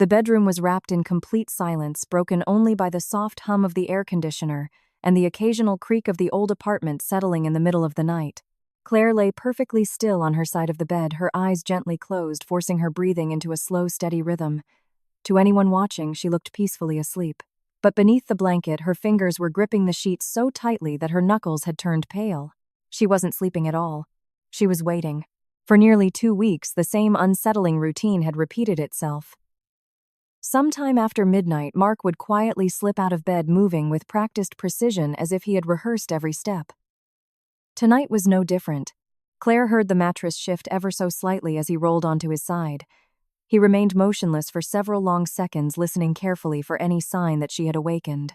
The bedroom was wrapped in complete silence, broken only by the soft hum of the air conditioner and the occasional creak of the old apartment settling in the middle of the night. Claire lay perfectly still on her side of the bed, her eyes gently closed, forcing her breathing into a slow, steady rhythm. To anyone watching, she looked peacefully asleep. But beneath the blanket, her fingers were gripping the sheets so tightly that her knuckles had turned pale. She wasn't sleeping at all. She was waiting. For nearly 2 weeks, the same unsettling routine had repeated itself. Sometime after midnight, Mark would quietly slip out of bed, moving with practiced precision as if he had rehearsed every step. Tonight was no different. Claire heard the mattress shift ever so slightly as he rolled onto his side. He remained motionless for several long seconds, listening carefully for any sign that she had awakened.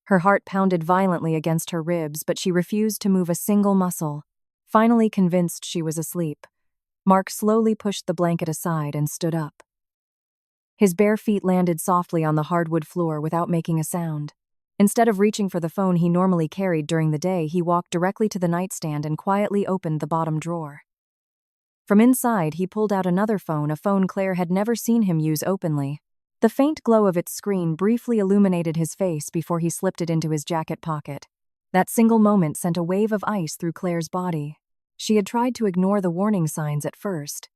Her heart pounded violently against her ribs, but she refused to move a single muscle. Finally convinced she was asleep, Mark slowly pushed the blanket aside and stood up. His bare feet landed softly on the hardwood floor without making a sound. Instead of reaching for the phone he normally carried during the day, he walked directly to the nightstand and quietly opened the bottom drawer. From inside, he pulled out another phone, a phone Claire had never seen him use openly. The faint glow of its screen briefly illuminated his face before he slipped it into his jacket pocket. That single moment sent a wave of ice through Claire's body. She had tried to ignore the warning signs at first.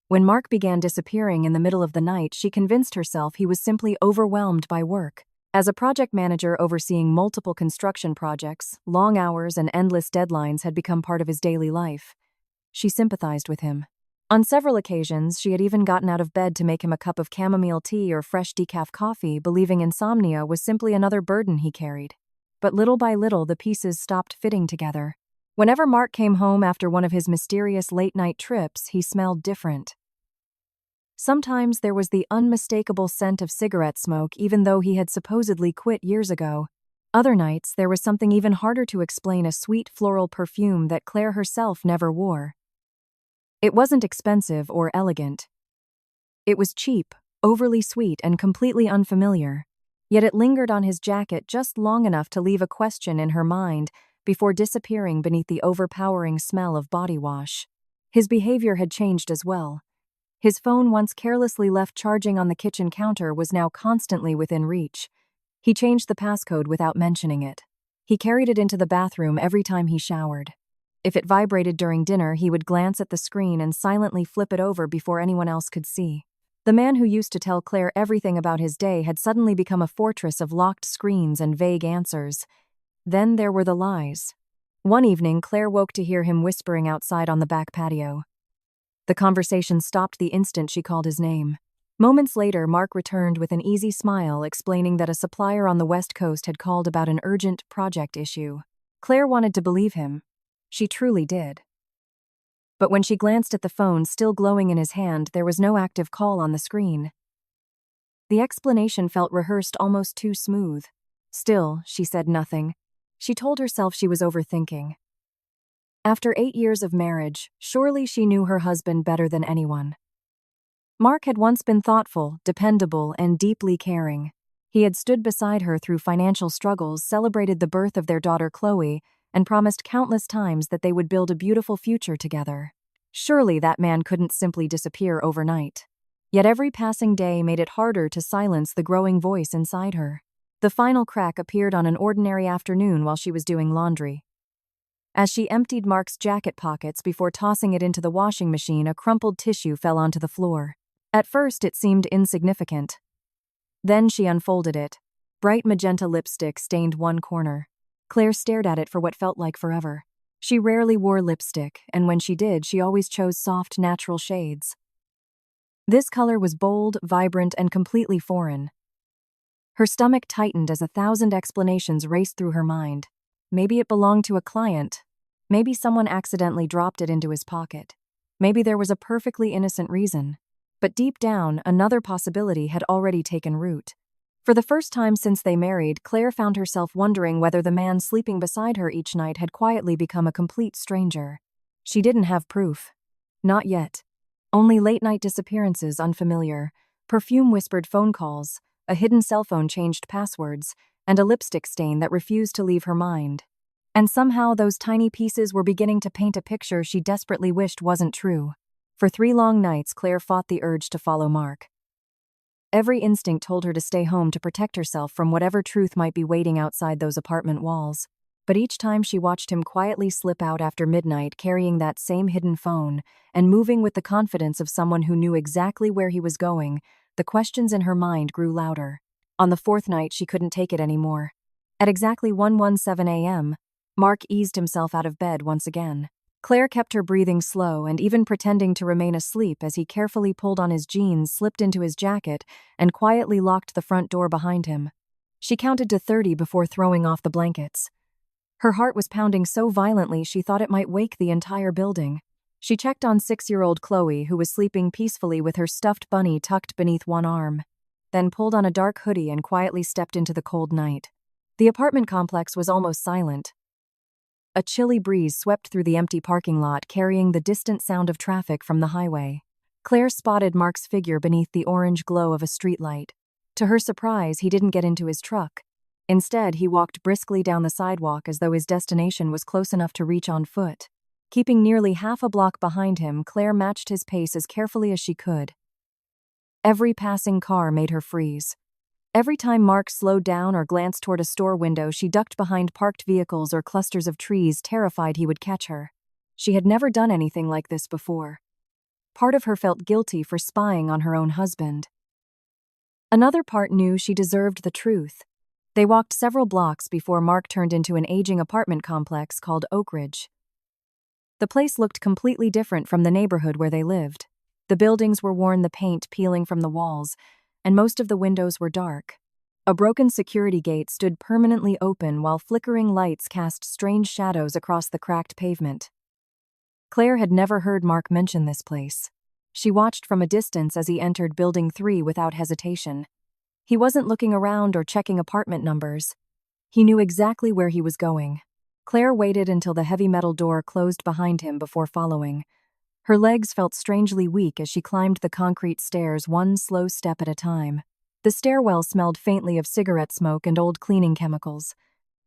When Mark began disappearing in the middle of the night, she convinced herself he was simply overwhelmed by work. As a project manager overseeing multiple construction projects, long hours and endless deadlines had become part of his daily life. She sympathized with him. On several occasions, she had even gotten out of bed to make him a cup of chamomile tea or fresh decaf coffee, believing insomnia was simply another burden he carried. But little by little, the pieces stopped fitting together. Whenever Mark came home after one of his mysterious late-night trips, he smelled different. Sometimes there was the unmistakable scent of cigarette smoke, even though he had supposedly quit years ago. Other nights, there was something even harder to explain, a sweet floral perfume that Claire herself never wore. It wasn't expensive or elegant. It was cheap, overly sweet, and completely unfamiliar. Yet it lingered on his jacket just long enough to leave a question in her mind before disappearing beneath the overpowering smell of body wash. His behavior had changed as well. His phone, once carelessly left charging on the kitchen counter, was now constantly within reach. He changed the passcode without mentioning it. He carried it into the bathroom every time he showered. If it vibrated during dinner, he would glance at the screen and silently flip it over before anyone else could see. The man who used to tell Claire everything about his day had suddenly become a fortress of locked screens and vague answers. Then there were the lies. One evening, Claire woke to hear him whispering outside on the back patio. The conversation stopped the instant she called his name. Moments later, Mark returned with an easy smile, explaining that a supplier on the West Coast had called about an urgent project issue. Claire wanted to believe him. She truly did. But when she glanced at the phone still glowing in his hand, there was no active call on the screen. The explanation felt rehearsed, almost too smooth. Still, she said nothing. She told herself she was overthinking. After 8 years of marriage, surely she knew her husband better than anyone. Mark had once been thoughtful, dependable, and deeply caring. He had stood beside her through financial struggles, celebrated the birth of their daughter Chloe, and promised countless times that they would build a beautiful future together. Surely that man couldn't simply disappear overnight. Yet every passing day made it harder to silence the growing voice inside her. The final crack appeared on an ordinary afternoon while she was doing laundry. As she emptied Mark's jacket pockets before tossing it into the washing machine, a crumpled tissue fell onto the floor. At first, it seemed insignificant. Then she unfolded it. Bright magenta lipstick stained one corner. Claire stared at it for what felt like forever. She rarely wore lipstick, and when she did, she always chose soft, natural shades. This color was bold, vibrant, and completely foreign. Her stomach tightened as 1,000 explanations raced through her mind. Maybe it belonged to a client. Maybe someone accidentally dropped it into his pocket. Maybe there was a perfectly innocent reason. But deep down, another possibility had already taken root. For the first time since they married, Claire found herself wondering whether the man sleeping beside her each night had quietly become a complete stranger. She didn't have proof. Not yet. Only late-night disappearances, unfamiliar, perfume-whispered phone calls, a hidden cell phone changed passwords, and a lipstick stain that refused to leave her mind. And somehow those tiny pieces were beginning to paint a picture she desperately wished wasn't true. For 3 long nights, Claire fought the urge to follow Mark. Every instinct told her to stay home to protect herself from whatever truth might be waiting outside those apartment walls. But each time she watched him quietly slip out after midnight carrying that same hidden phone and moving with the confidence of someone who knew exactly where he was going, the questions in her mind grew louder. On the fourth night, she couldn't take it anymore. At exactly 1:17 a.m., Mark eased himself out of bed once again. Claire kept her breathing slow and even pretending to remain asleep as he carefully pulled on his jeans, slipped into his jacket, and quietly locked the front door behind him. She counted to 30 before throwing off the blankets. Her heart was pounding so violently she thought it might wake the entire building. She checked on 6-year-old Chloe, who was sleeping peacefully with her stuffed bunny tucked beneath one arm, then pulled on a dark hoodie and quietly stepped into the cold night. The apartment complex was almost silent. A chilly breeze swept through the empty parking lot, carrying the distant sound of traffic from the highway. Claire spotted Mark's figure beneath the orange glow of a streetlight. To her surprise, he didn't get into his truck. Instead, he walked briskly down the sidewalk as though his destination was close enough to reach on foot. Keeping nearly half a block behind him, Claire matched his pace as carefully as she could. Every passing car made her freeze. Every time Mark slowed down or glanced toward a store window, she ducked behind parked vehicles or clusters of trees, terrified he would catch her. She had never done anything like this before. Part of her felt guilty for spying on her own husband. Another part knew she deserved the truth. They walked several blocks before Mark turned into an aging apartment complex called Oak Ridge. The place looked completely different from the neighborhood where they lived. The buildings were worn, the paint peeling from the walls, and most of the windows were dark. A broken security gate stood permanently open while flickering lights cast strange shadows across the cracked pavement. Claire had never heard Mark mention this place. She watched from a distance as he entered Building 3 without hesitation. He wasn't looking around or checking apartment numbers. He knew exactly where he was going. Claire waited until the heavy metal door closed behind him before following. Her legs felt strangely weak as she climbed the concrete stairs, one slow step at a time. The stairwell smelled faintly of cigarette smoke and old cleaning chemicals.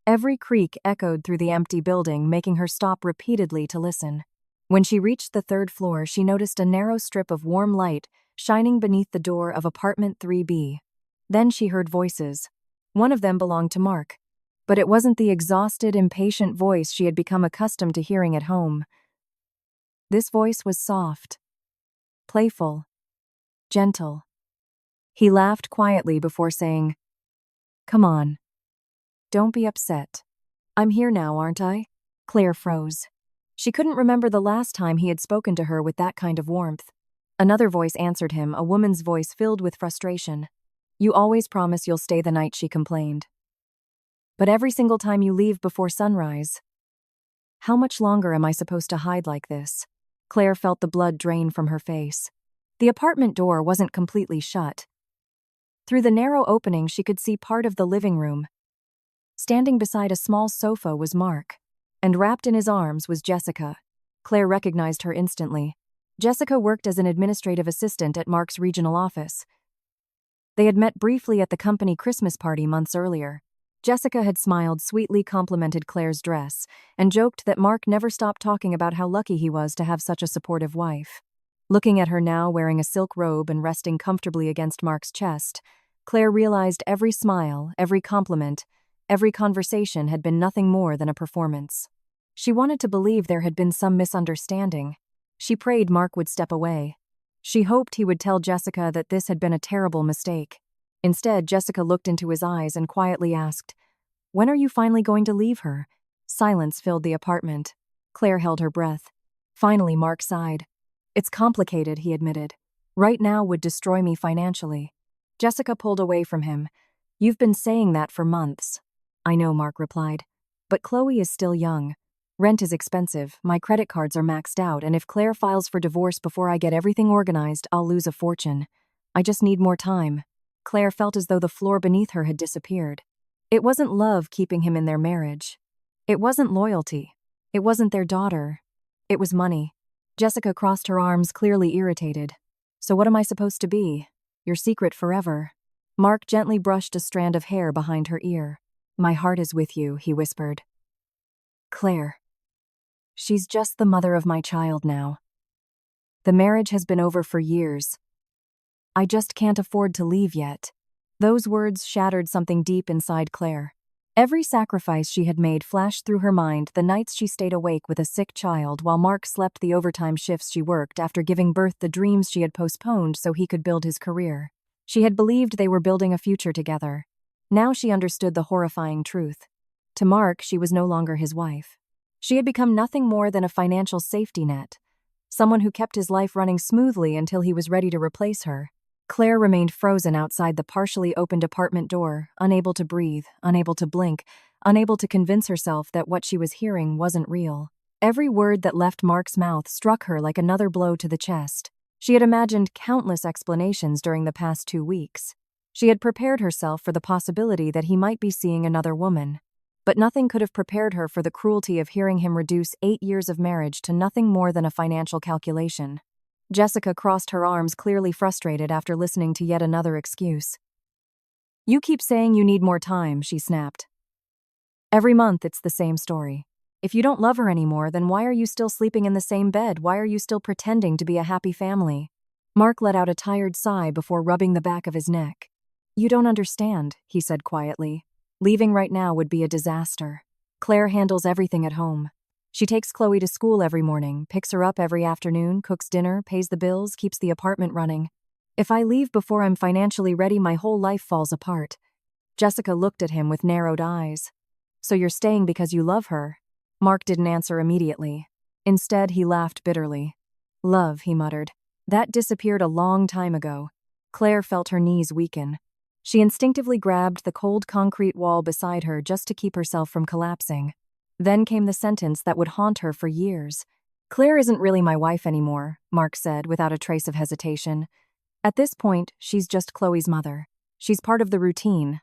Every creak echoed through the empty building, making her stop repeatedly to listen. When she reached the third floor, she noticed a narrow strip of warm light shining beneath the door of apartment 3B. Then she heard voices. One of them belonged to Mark. But it wasn't the exhausted, impatient voice she had become accustomed to hearing at home. This voice was soft, playful, gentle. He laughed quietly before saying, "Come on. Don't be upset. I'm here now, aren't I?" Claire froze. She couldn't remember the last time he had spoken to her with that kind of warmth. Another voice answered him, a woman's voice filled with frustration. "You always promise you'll stay the night," she complained. "But every single time you leave before sunrise. How much longer am I supposed to hide like this?" Claire felt the blood drain from her face. The apartment door wasn't completely shut. Through the narrow opening, she could see part of the living room. Standing beside a small sofa was Mark, and wrapped in his arms was Jessica. Claire recognized her instantly. Jessica worked as an administrative assistant at Mark's regional office. They had met briefly at the company Christmas party months earlier. Jessica had smiled, sweetly complimented Claire's dress, and joked that Mark never stopped talking about how lucky he was to have such a supportive wife. Looking at her now wearing a silk robe and resting comfortably against Mark's chest, Claire realized every smile, every compliment, every conversation had been nothing more than a performance. She wanted to believe there had been some misunderstanding. She prayed Mark would step away. She hoped he would tell Jessica that this had been a terrible mistake. Instead, Jessica looked into his eyes and quietly asked, "When are you finally going to leave her?" Silence filled the apartment. Claire held her breath. Finally, Mark sighed. "It's complicated," he admitted. "Right now would destroy me financially." Jessica pulled away from him. "You've been saying that for months." "I know," Mark replied. "But Chloe is still young. Rent is expensive, my credit cards are maxed out, and if Claire files for divorce before I get everything organized, I'll lose a fortune. I just need more time." Claire felt as though the floor beneath her had disappeared. It wasn't love keeping him in their marriage. It wasn't loyalty. It wasn't their daughter. It was money. Jessica crossed her arms, clearly irritated. "So what am I supposed to be? Your secret forever?" Mark gently brushed a strand of hair behind her ear. "My heart is with you," he whispered. "Claire. She's just the mother of my child now. The marriage has been over for years. I just can't afford to leave yet. Those words shattered something deep inside Claire. Every sacrifice she had made flashed through her mind, the nights she stayed awake with a sick child while Mark slept, the overtime shifts she worked after giving birth, the dreams she had postponed so he could build his career. She had believed they were building a future together. Now she understood the horrifying truth. To Mark, she was no longer his wife. She had become nothing more than a financial safety net, someone who kept his life running smoothly until he was ready to replace her. Claire remained frozen outside the partially opened apartment door, unable to breathe, unable to blink, unable to convince herself that what she was hearing wasn't real. Every word that left Mark's mouth struck her like another blow to the chest. She had imagined countless explanations during the past 2 weeks. She had prepared herself for the possibility that he might be seeing another woman. But nothing could have prepared her for the cruelty of hearing him reduce 8 years of marriage to nothing more than a financial calculation. Jessica crossed her arms, clearly frustrated after listening to yet another excuse. "You keep saying you need more time," she snapped. "Every month it's the same story. If you don't love her anymore, then why are you still sleeping in the same bed? Why are you still pretending to be a happy family?" Mark let out a tired sigh before rubbing the back of his neck. "You don't understand," he said quietly. "Leaving right now would be a disaster. Claire handles everything at home. She takes Chloe to school every morning, picks her up every afternoon, cooks dinner, pays the bills, keeps the apartment running. If I leave before I'm financially ready, my whole life falls apart." Jessica looked at him with narrowed eyes. "So you're staying because you love her?" Mark didn't answer immediately. Instead, he laughed bitterly. "Love," he muttered. "That disappeared a long time ago." Claire felt her knees weaken. She instinctively grabbed the cold concrete wall beside her just to keep herself from collapsing. Then came the sentence that would haunt her for years. "Claire isn't really my wife anymore," Mark said without a trace of hesitation. "At this point, she's just Chloe's mother. She's part of the routine.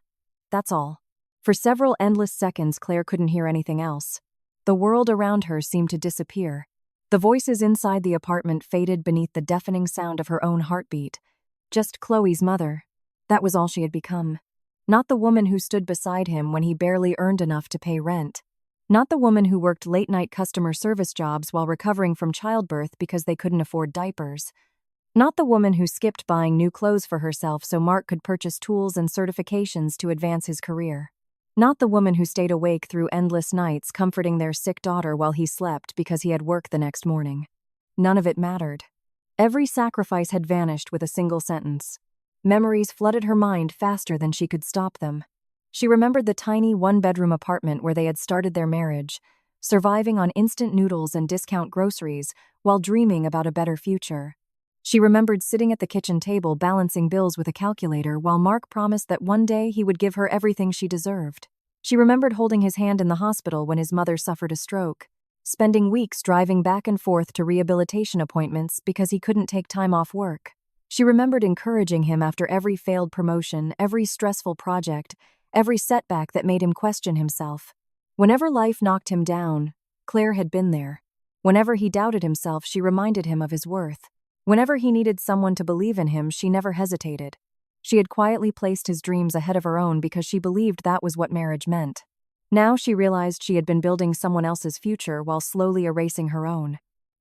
That's all." For several endless seconds, Claire couldn't hear anything else. The world around her seemed to disappear. The voices inside the apartment faded beneath the deafening sound of her own heartbeat. Just Chloe's mother. That was all she had become. Not the woman who stood beside him when he barely earned enough to pay rent. Not the woman who worked late-night customer service jobs while recovering from childbirth because they couldn't afford diapers. Not the woman who skipped buying new clothes for herself so Mark could purchase tools and certifications to advance his career. Not the woman who stayed awake through endless nights comforting their sick daughter while he slept because he had work the next morning. None of it mattered. Every sacrifice had vanished with a single sentence. Memories flooded her mind faster than she could stop them. She remembered the tiny one-bedroom apartment where they had started their marriage, surviving on instant noodles and discount groceries while dreaming about a better future. She remembered sitting at the kitchen table balancing bills with a calculator while Mark promised that one day he would give her everything she deserved. She remembered holding his hand in the hospital when his mother suffered a stroke, spending weeks driving back and forth to rehabilitation appointments because he couldn't take time off work. She remembered encouraging him after every failed promotion, every stressful project, every setback that made him question himself. Whenever life knocked him down, Claire had been there. Whenever he doubted himself, she reminded him of his worth. Whenever he needed someone to believe in him, she never hesitated. She had quietly placed his dreams ahead of her own because she believed that was what marriage meant. Now she realized she had been building someone else's future while slowly erasing her own.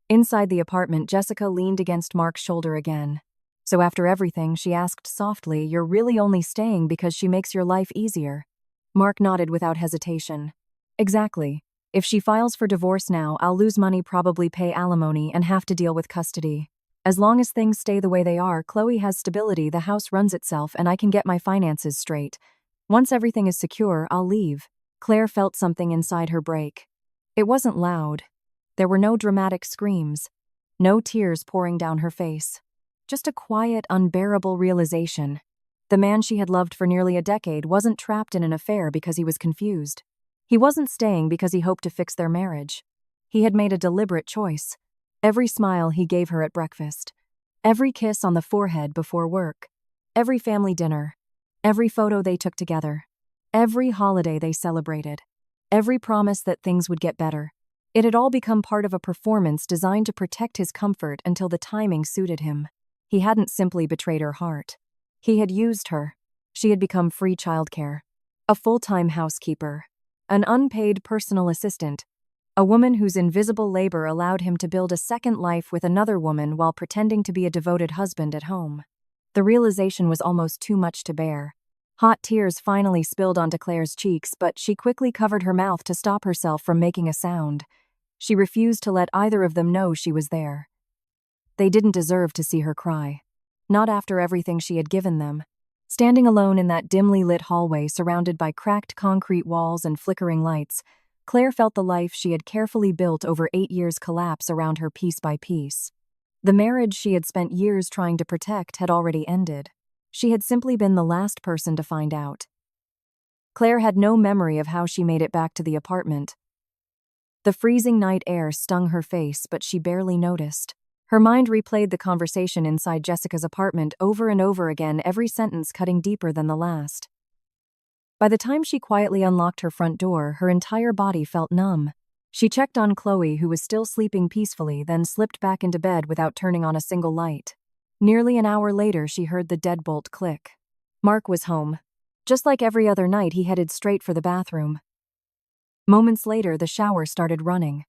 Inside the apartment, Jessica leaned against Mark's shoulder again. "So after everything," she asked softly, "you're really only staying because she makes your life easier?" Mark nodded without hesitation. "Exactly. If she files for divorce now, I'll lose money, probably pay alimony, and have to deal with custody. As long as things stay the way they are, Chloe has stability, the house runs itself, and I can get my finances straight. Once everything is secure, I'll leave." Claire felt something inside her break. It wasn't loud. There were no dramatic screams, no tears pouring down her face. Just a quiet, unbearable realization. The man she had loved for nearly a decade wasn't trapped in an affair because he was confused. He wasn't staying because he hoped to fix their marriage. He had made a deliberate choice. Every smile he gave her at breakfast, every kiss on the forehead before work, every family dinner, every photo they took together, every holiday they celebrated, every promise that things would get better. It had all become part of a performance designed to protect his comfort until the timing suited him. He hadn't simply betrayed her heart. He had used her. She had become free childcare, a full-time housekeeper, an unpaid personal assistant, a woman whose invisible labor allowed him to build a second life with another woman while pretending to be a devoted husband at home. The realization was almost too much to bear. Hot tears finally spilled onto Claire's cheeks, but she quickly covered her mouth to stop herself from making a sound. She refused to let either of them know she was there. They didn't deserve to see her cry. Not after everything she had given them. Standing alone in that dimly lit hallway surrounded by cracked concrete walls and flickering lights, Claire felt the life she had carefully built over 8 years collapse around her piece by piece. The marriage she had spent years trying to protect had already ended. She had simply been the last person to find out. Claire had no memory of how she made it back to the apartment. The freezing night air stung her face, but she barely noticed. Her mind replayed the conversation inside Jessica's apartment over and over again, every sentence cutting deeper than the last. By the time she quietly unlocked her front door, her entire body felt numb. She checked on Chloe, who was still sleeping peacefully, then slipped back into bed without turning on a single light. Nearly an hour later, she heard the deadbolt click. Mark was home. Just like every other night, he headed straight for the bathroom. Moments later, the shower started running.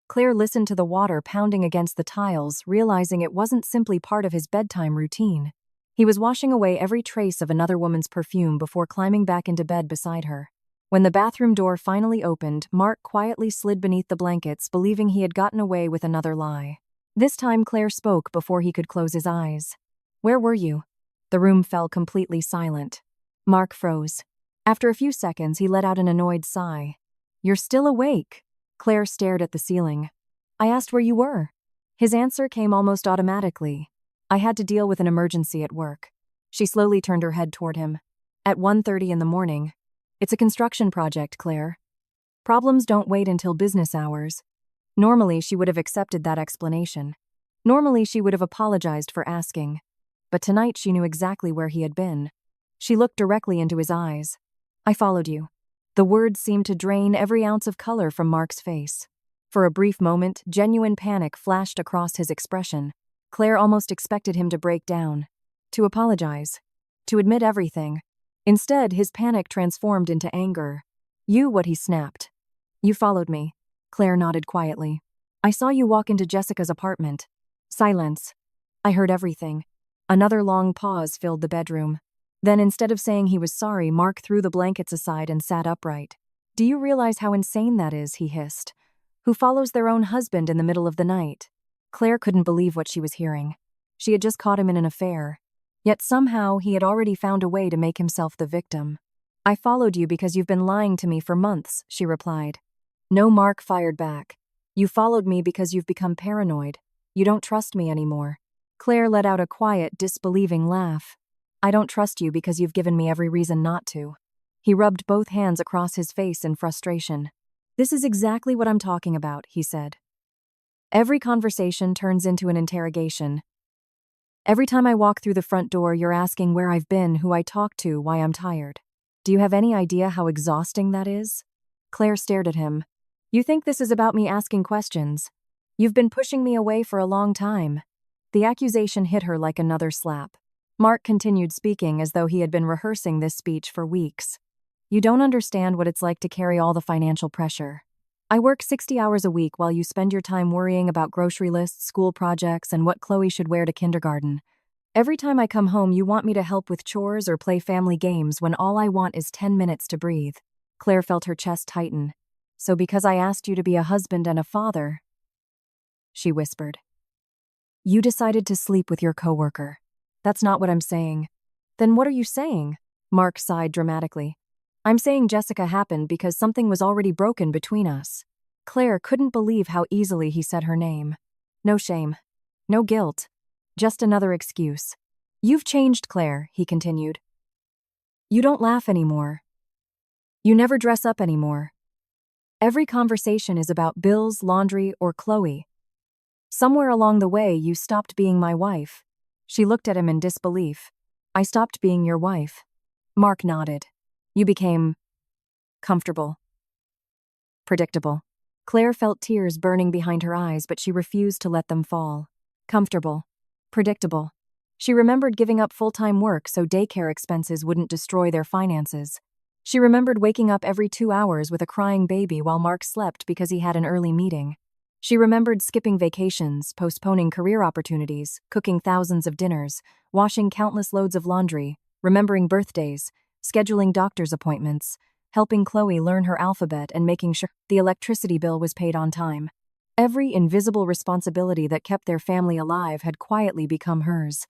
Claire listened to the water pounding against the tiles, realizing it wasn't simply part of his bedtime routine. He was washing away every trace of another woman's perfume before climbing back into bed beside her. When the bathroom door finally opened, Mark quietly slid beneath the blankets, believing he had gotten away with another lie. This time Claire spoke before he could close his eyes. "Where were you?" The room fell completely silent. Mark froze. After a few seconds, he let out an annoyed sigh. "You're still awake." Claire stared at the ceiling. "I asked where you were." His answer came almost automatically. "I had to deal with an emergency at work." She slowly turned her head toward him. "At 1:30 in the morning. It's a construction project, Claire. Problems don't wait until business hours." Normally, she would have accepted that explanation. Normally, she would have apologized for asking. But tonight, she knew exactly where he had been. She looked directly into his eyes. "I followed you." The words seemed to drain every ounce of color from Mark's face. For a brief moment, genuine panic flashed across his expression. Claire almost expected him to break down, to apologize, to admit everything. Instead, his panic transformed into anger. What he snapped. "You followed me." Claire nodded quietly. "I saw you walk into Jessica's apartment." Silence. "I heard everything." Another long pause filled the bedroom. Then, instead of saying he was sorry, Mark threw the blankets aside and sat upright. "Do you realize how insane that is?" he hissed. "Who follows their own husband in the middle of the night?" Claire couldn't believe what she was hearing. She had just caught him in an affair. Yet somehow he had already found a way to make himself the victim. "I followed you because you've been lying to me for months," she replied. No, Mark fired back. "You followed me because you've become paranoid. You don't trust me anymore." Claire let out a quiet, disbelieving laugh. "I don't trust you because you've given me every reason not to." He rubbed both hands across his face in frustration. "This is exactly what I'm talking about," he said. "Every conversation turns into an interrogation. Every time I walk through the front door, you're asking where I've been, who I talked to, why I'm tired. Do you have any idea how exhausting that is?" Claire stared at him. "You think this is about me asking questions? You've been pushing me away for a long time." The accusation hit her like another slap. Mark continued speaking as though he had been rehearsing this speech for weeks. "You don't understand what it's like to carry all the financial pressure. I work 60 hours a week while you spend your time worrying about grocery lists, school projects, and what Chloe should wear to kindergarten. Every time I come home, you want me to help with chores or play family games when all I want is 10 minutes to breathe." Claire felt her chest tighten. "So because I asked you to be a husband and a father," she whispered, "you decided to sleep with your coworker." "That's not what I'm saying." "Then what are you saying?" Mark sighed dramatically. "I'm saying Jessica happened because something was already broken between us." Claire couldn't believe how easily he said her name. No shame. No guilt. Just another excuse. "You've changed, Claire," he continued. "You don't laugh anymore. You never dress up anymore. Every conversation is about bills, laundry, or Chloe. Somewhere along the way, you stopped being my wife." She looked at him in disbelief. "I stopped being your wife." Mark nodded. "You became comfortable. Predictable." Claire felt tears burning behind her eyes, but she refused to let them fall. Comfortable. Predictable. She remembered giving up full-time work so daycare expenses wouldn't destroy their finances. She remembered waking up every 2 hours with a crying baby while Mark slept because he had an early meeting. She remembered skipping vacations, postponing career opportunities, cooking thousands of dinners, washing countless loads of laundry, remembering birthdays, scheduling doctor's appointments, helping Chloe learn her alphabet and making sure the electricity bill was paid on time. Every invisible responsibility that kept their family alive had quietly become hers.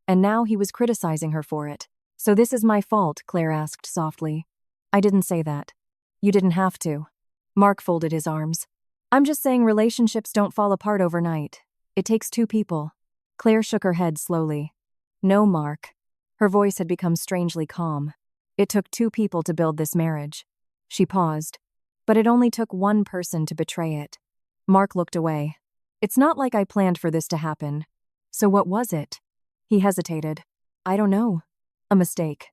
And now he was criticizing her for it. "So this is my fault?" Claire asked softly. "I didn't say that. You didn't have to." Mark folded his arms. "I'm just saying relationships don't fall apart overnight. It takes two people." Claire shook her head slowly. "No, Mark." Her voice had become strangely calm. "It took two people to build this marriage." She paused. "But it only took one person to betray it." Mark looked away. "It's not like I planned for this to happen." "So what was it?" He hesitated. "I don't know. A mistake."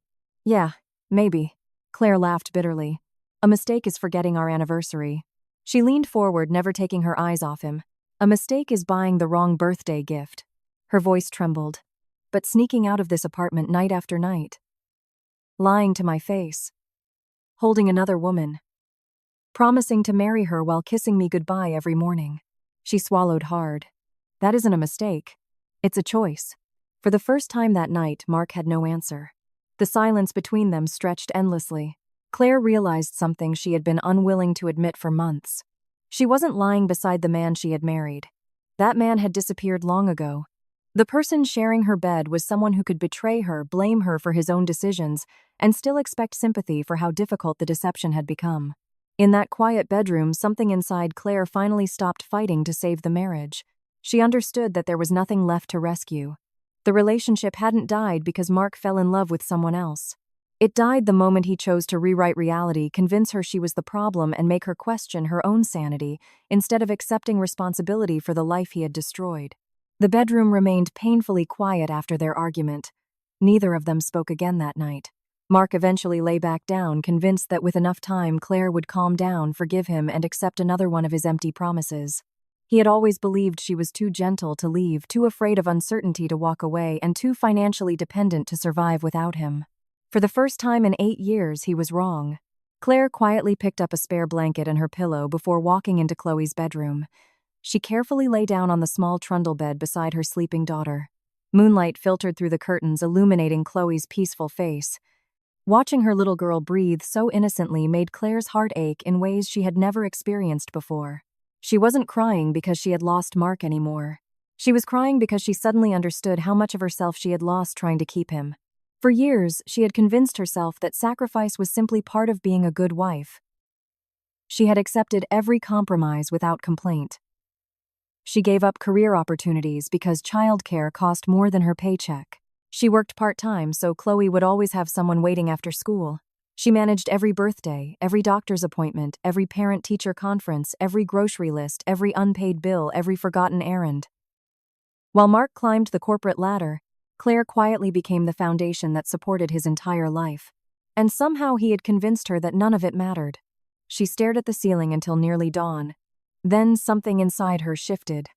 "Yeah, maybe." Claire laughed bitterly. "A mistake is forgetting our anniversary." She leaned forward, never taking her eyes off him. "A mistake is buying the wrong birthday gift." Her voice trembled. "But sneaking out of this apartment night after night. Lying to my face. Holding another woman. Promising to marry her while kissing me goodbye every morning." She swallowed hard. "That isn't a mistake. It's a choice." For the first time that night, Mark had no answer. The silence between them stretched endlessly. Claire realized something she had been unwilling to admit for months. She wasn't lying beside the man she had married. That man had disappeared long ago. The person sharing her bed was someone who could betray her, blame her for his own decisions, and still expect sympathy for how difficult the deception had become. In that quiet bedroom, something inside Claire finally stopped fighting to save the marriage. She understood that there was nothing left to rescue. The relationship hadn't died because Mark fell in love with someone else. It died the moment he chose to rewrite reality, convince her she was the problem, and make her question her own sanity, instead of accepting responsibility for the life he had destroyed. The bedroom remained painfully quiet after their argument. Neither of them spoke again that night. Mark eventually lay back down, convinced that with enough time Claire would calm down, forgive him, and accept another one of his empty promises. He had always believed she was too gentle to leave, too afraid of uncertainty to walk away, and too financially dependent to survive without him. For the first time in 8 years, he was wrong. Claire quietly picked up a spare blanket and her pillow before walking into Chloe's bedroom. She carefully lay down on the small trundle bed beside her sleeping daughter. Moonlight filtered through the curtains, illuminating Chloe's peaceful face. Watching her little girl breathe so innocently made Claire's heart ache in ways she had never experienced before. She wasn't crying because she had lost Mark anymore. She was crying because she suddenly understood how much of herself she had lost trying to keep him. For years, she had convinced herself that sacrifice was simply part of being a good wife. She had accepted every compromise without complaint. She gave up career opportunities because childcare cost more than her paycheck. She worked part-time so Chloe would always have someone waiting after school. She managed every birthday, every doctor's appointment, every parent-teacher conference, every grocery list, every unpaid bill, every forgotten errand. While Mark climbed the corporate ladder, Claire quietly became the foundation that supported his entire life. And somehow he had convinced her that none of it mattered. She stared at the ceiling until nearly dawn. Then something inside her shifted.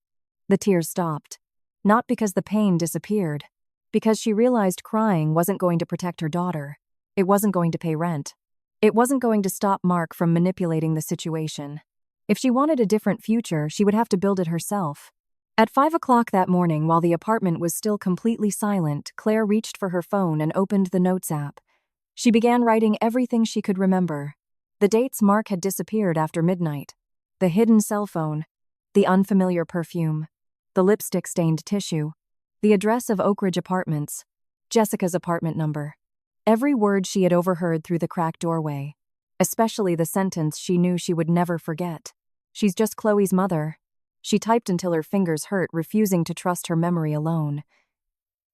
The tears stopped. Not because the pain disappeared. Because she realized crying wasn't going to protect her daughter. It wasn't going to pay rent. It wasn't going to stop Mark from manipulating the situation. If she wanted a different future, she would have to build it herself. At 5 o'clock that morning, while the apartment was still completely silent, Claire reached for her phone and opened the Notes app. She began writing everything she could remember. The dates Mark had disappeared after midnight. The hidden cell phone. The unfamiliar perfume. The lipstick-stained tissue. The address of Oak Ridge Apartments. Jessica's apartment number. Every word she had overheard through the cracked doorway. Especially the sentence she knew she would never forget. "She's just Chloe's mother." She typed until her fingers hurt, refusing to trust her memory alone.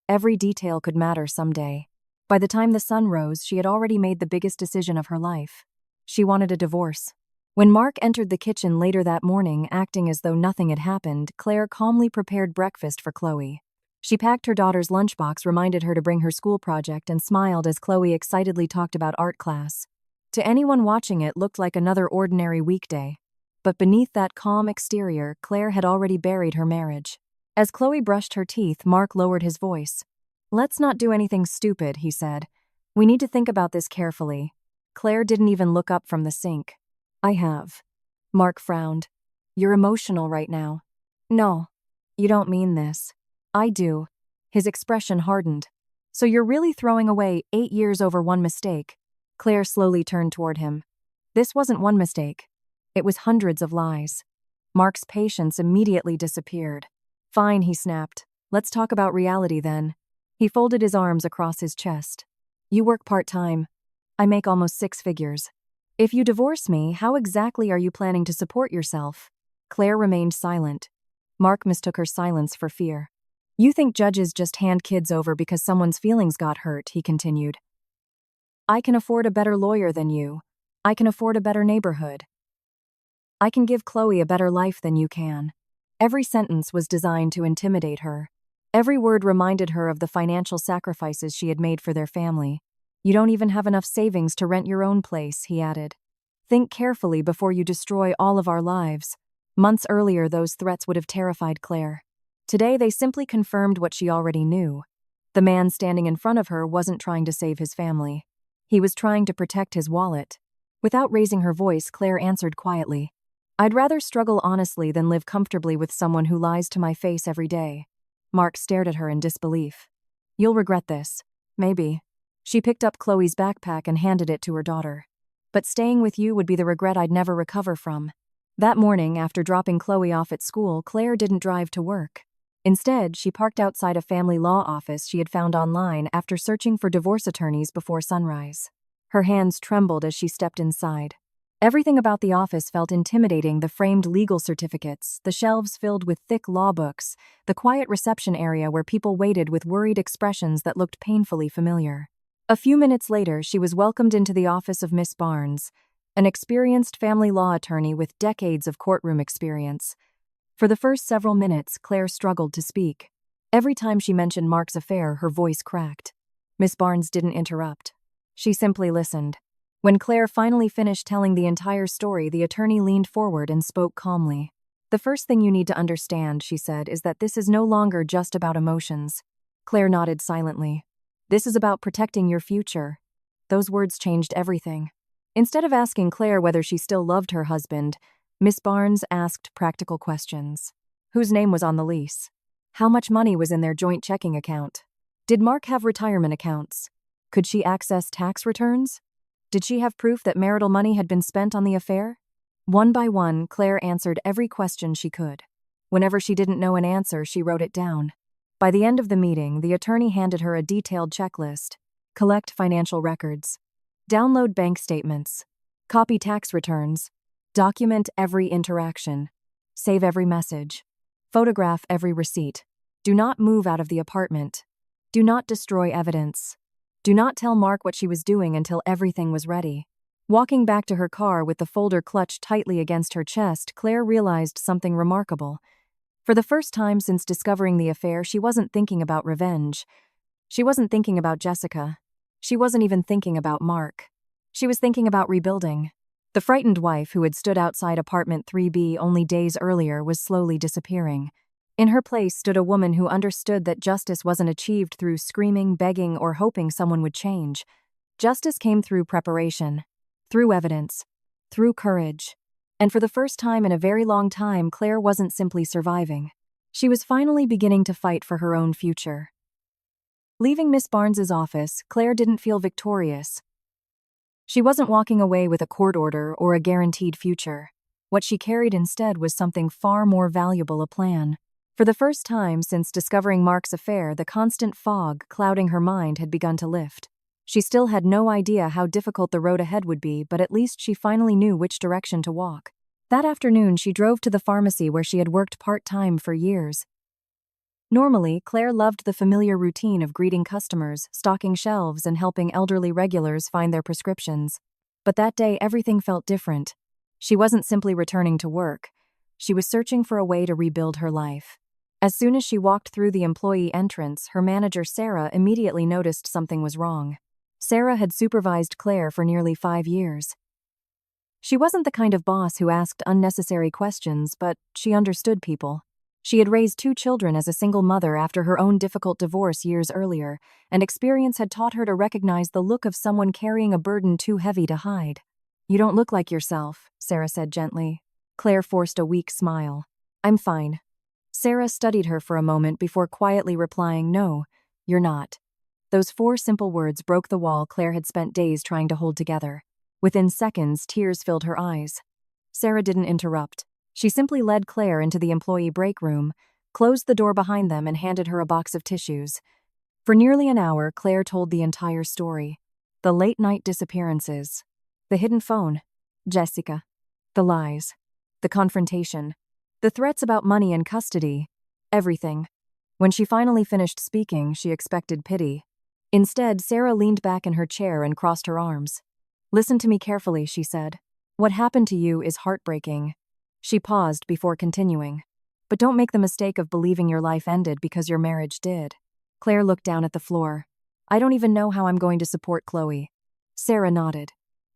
Every detail could matter someday. By the time the sun rose, she had already made the biggest decision of her life. She wanted a divorce. When Mark entered the kitchen later that morning, acting as though nothing had happened, Claire calmly prepared breakfast for Chloe. She packed her daughter's lunchbox, reminded her to bring her school project, and smiled as Chloe excitedly talked about art class. To anyone watching, it looked like another ordinary weekday. But beneath that calm exterior, Claire had already buried her marriage. As Chloe brushed her teeth, Mark lowered his voice. "Let's not do anything stupid," he said. "We need to think about this carefully." Claire didn't even look up from the sink. "I have." Mark frowned. You're emotional right now. No, you don't mean this. I do. His expression hardened. So you're really throwing away 8 years over one mistake? Claire slowly turned toward him. This wasn't one mistake. It was hundreds of lies. Mark's patience immediately disappeared. Fine, he snapped. Let's talk about reality then. He folded his arms across his chest. You work part-time. I make almost 6 figures. If you divorce me, how exactly are you planning to support yourself? Claire remained silent. Mark mistook her silence for fear. You think judges just hand kids over because someone's feelings got hurt, he continued. I can afford a better lawyer than you. I can afford a better neighborhood. I can give Chloe a better life than you can. Every sentence was designed to intimidate her. Every word reminded her of the financial sacrifices she had made for their family. You don't even have enough savings to rent your own place, he added. Think carefully before you destroy all of our lives. Months earlier, those threats would have terrified Claire. Today, they simply confirmed what she already knew. The man standing in front of her wasn't trying to save his family. He was trying to protect his wallet. Without raising her voice, Claire answered quietly. I'd rather struggle honestly than live comfortably with someone who lies to my face every day. Mark stared at her in disbelief. You'll regret this. Maybe. She picked up Chloe's backpack and handed it to her daughter. But staying with you would be the regret I'd never recover from. That morning, after dropping Chloe off at school, Claire didn't drive to work. Instead, she parked outside a family law office she had found online after searching for divorce attorneys before sunrise. Her hands trembled as she stepped inside. Everything about the office felt intimidating: the framed legal certificates, the shelves filled with thick law books, the quiet reception area where people waited with worried expressions that looked painfully familiar. A few minutes later, she was welcomed into the office of Miss Barnes, an experienced family law attorney with decades of courtroom experience. For the first several minutes, Claire struggled to speak. Every time she mentioned Mark's affair, her voice cracked. Miss Barnes didn't interrupt. She simply listened. When Claire finally finished telling the entire story, the attorney leaned forward and spoke calmly. The first thing you need to understand, she said, is that this is no longer just about emotions. Claire nodded silently. This is about protecting your future. Those words changed everything. Instead of asking Claire whether she still loved her husband, Miss Barnes asked practical questions. Whose name was on the lease? How much money was in their joint checking account? Did Mark have retirement accounts? Could she access tax returns? Did she have proof that marital money had been spent on the affair? One by one, Claire answered every question she could. Whenever she didn't know an answer, she wrote it down. By the end of the meeting, the attorney handed her a detailed checklist. Collect financial records. Download bank statements. Copy tax returns. Document every interaction. Save every message. Photograph every receipt. Do not move out of the apartment. Do not destroy evidence. Do not tell Mark what she was doing until everything was ready. Walking back to her car with the folder clutched tightly against her chest, Claire realized something remarkable. For the first time since discovering the affair, she wasn't thinking about revenge. She wasn't thinking about Jessica. She wasn't even thinking about Mark. She was thinking about rebuilding. The frightened wife who had stood outside apartment 3B only days earlier was slowly disappearing. In her place stood a woman who understood that justice wasn't achieved through screaming, begging, or hoping someone would change. Justice came through preparation, through evidence, through courage. And for the first time in a very long time, Claire wasn't simply surviving. She was finally beginning to fight for her own future. Leaving Miss Barnes's office, Claire didn't feel victorious. She wasn't walking away with a court order or a guaranteed future. What she carried instead was something far more valuable: a plan. For the first time since discovering Mark's affair, the constant fog clouding her mind had begun to lift. She still had no idea how difficult the road ahead would be, but at least she finally knew which direction to walk. That afternoon, she drove to the pharmacy where she had worked part-time for years. Normally, Claire loved the familiar routine of greeting customers, stocking shelves, and helping elderly regulars find their prescriptions. But that day, everything felt different. She wasn't simply returning to work. She was searching for a way to rebuild her life. As soon as she walked through the employee entrance, her manager, Sarah, immediately noticed something was wrong. Sarah had supervised Claire for nearly 5 years. She wasn't the kind of boss who asked unnecessary questions, but she understood people. She had raised 2 children as a single mother after her own difficult divorce years earlier, and experience had taught her to recognize the look of someone carrying a burden too heavy to hide. "You don't look like yourself," Sarah said gently. Claire forced a weak smile. I'm fine. Sarah studied her for a moment before quietly replying, No, you're not. Those 4 simple words broke the wall Claire had spent days trying to hold together. Within seconds, tears filled her eyes. Sarah didn't interrupt. She simply led Claire into the employee break room, closed the door behind them, and handed her a box of tissues. For nearly an hour, Claire told the entire story. The late-night disappearances, the hidden phone, Jessica, the lies, the confrontation, the threats about money and custody, everything. When she finally finished speaking, she expected pity. Instead, Sarah leaned back in her chair and crossed her arms. Listen to me carefully, she said. What happened to you is heartbreaking. She paused before continuing. But don't make the mistake of believing your life ended because your marriage did. Claire looked down at the floor. I don't even know how I'm going to support Chloe. Sarah nodded.